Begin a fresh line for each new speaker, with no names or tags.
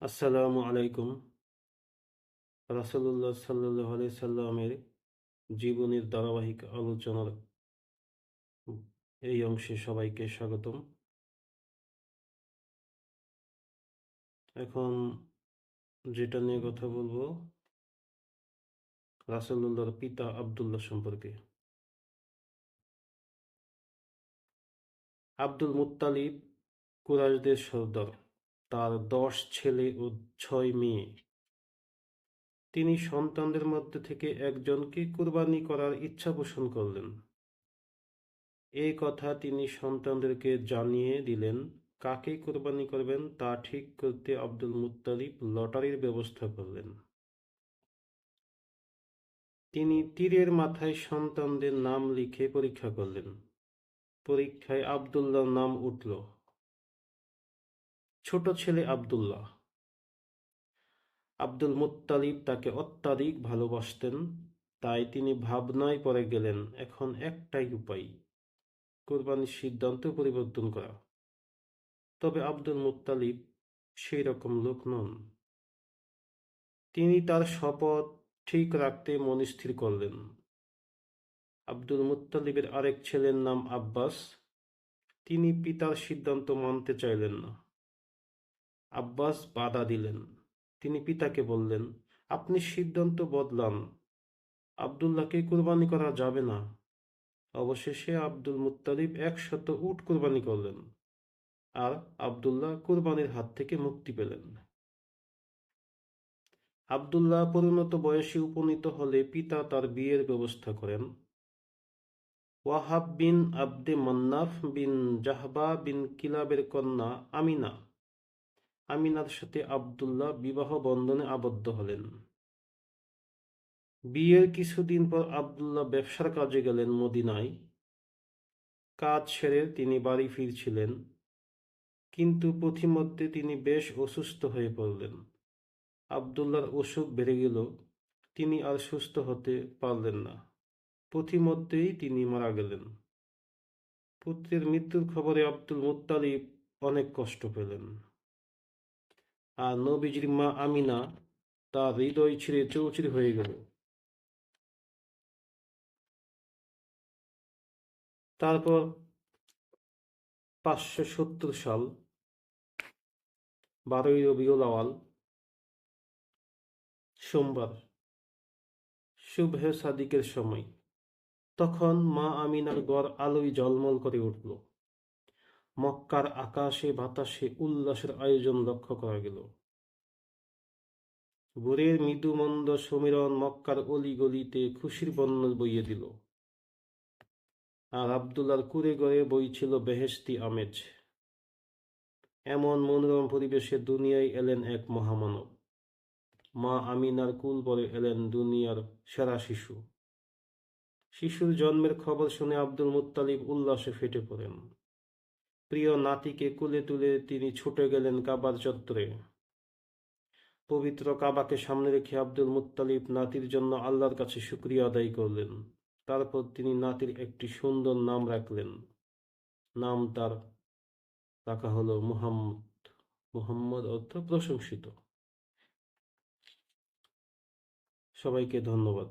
আসসালামু আলাইকুম। রাসূলুল্লাহ সাল্লাল্লাহু আলাইহি সাল্লামের জীবনের ধারাবাহিক আলোচনার এই অংশে সবাইকে স্বাগতম। এখন যেটা নিয়ে কথা বলবো, রাসূলুল্লাহর পিতা আব্দুল্লাহ সম্পর্কে। আব্দুল মুত্তালিব কুরাইশদের সর্দার। তার ১০ ছেলে ও ৬ মেয়ে। তিনি সন্তানদের মধ্যে থেকে একজনকে কুরবানি করার ইচ্ছা পোষণ করলেন। এই কথা তিনি সন্তানদেরকে জানিয়ে দিলেন। কাকে কোরবানি করবেন তা ঠিক করতে আব্দুল মুত্তালিব লটারির ব্যবস্থা করলেন। তিনি তীরের মাথায় সন্তানদের নাম লিখে পরীক্ষা করলেন। পরীক্ষায় আব্দুল্লাহর নাম উঠল। ছোট ছেলে আব্দুল্লাহ। আব্দুল মুত্তালিব তাকে অত্যাধিক ভালোবাসতেন, তাই তিনি ভাবনায় পড়ে গেলেন, এখন একটাই উপায়, কোরবানির সিদ্ধান্ত পরিবর্তন করা। তবে আব্দুল মুত্তালিব সেই রকম লোক নন। তিনি তার শপথ ঠিক রাখতে মনস্থির করলেন। আব্দুল মুত্তালিবের আরেক ছেলের নাম আব্বাস। তিনি পিতার সিদ্ধান্ত মানতে চাইলেন না। আব্বাস বাধা দিলেন। তিনি পিতাকে বললেন, আপনি সিদ্ধান্ত বদলান, আব্দুল্লাহকে কুরবানি করা যাবে না। অবশেষে আব্দুল মুত্তালিব ১০০ উট কুরবানি করলেন, আর আব্দুল্লাহ কুরবানির হাত থেকে মুক্তি পেলেন। আব্দুল্লাহ পরিণত বয়সে উপনীত হলে পিতা তার বিয়ের ব্যবস্থা করেন। ওয়াহাব বিন আব্দে মান্নাফ বিন জাহবা বিন কিলাবের কন্যা আমিনা। আমিনার সাথে আব্দুল্লাহ বিবাহ বন্ধনে আবদ্ধ হলেন। বিয়ের কিছুদিন পর আব্দুল্লাহ ব্যবসার কাজে গেলেন মদিনায়। কাজ সেরে তিনি বাড়ি ফিরছিলেন, কিন্তু পথিমধ্যে তিনি বেশ অসুস্থ হয়ে পড়লেন। আব্দুল্লাহর অসুখ বেড়ে গেল, তিনি আর সুস্থ হতে পারলেন না। পথিমধ্যেই তিনি মারা গেলেন। পুত্রের মৃত্যুর খবরে আব্দুল মুত্তালিব অনেক কষ্ট পেলেন, আর নবীজির মা আমিনা তার হৃদয় ছিঁড়ে চৌচির হয়ে গেল। তারপর ৫৭০ সাল ১২ই রবিউল আওয়াল, সোমবার, শুভে সাদিকের সময়, তখন মা আমিনার ঘর আলোয় ঝলমল করে উঠল। মক্কার আকাশে বাতাসে উল্লাসের আয়োজন লক্ষ্য করা গেল। ভোরের মৃদুমন্দ সমীরণ মক্কার অলি-গলিতে খুশির বন্যা বইয়ে দিল, আর আব্দুল্লাহর কুঁড়ে ঘরে বইছিল বেহেশতি আমেজ। এমন মনোরম পরিবেশে দুনিয়ায় এলেন এক মহামানব। মা আমিনার কুল পরে এলেন দুনিয়ার সেরা শিশু। শিশুর জন্মের খবর শুনে আব্দুল মুত্তালিব উল্লাসে ফেটে পড়েন। প্রিয় নাতিকে কোলে তুলে তিনি ছুটে গেলেন কাবার চত্বরে। পবিত্র কাবাকে সামনে রেখে আব্দুল মুত্তালিব নাতির জন্য আল্লাহর কাছে শুকরিয়া আদায় করলেন। তারপর তিনি নাতির একটি সুন্দর নাম রাখলেন। নাম তার রাখা হলো মুহাম্মদ। মুহাম্মদ অর্থ প্রশংসিত। সবাইকে ধন্যবাদ।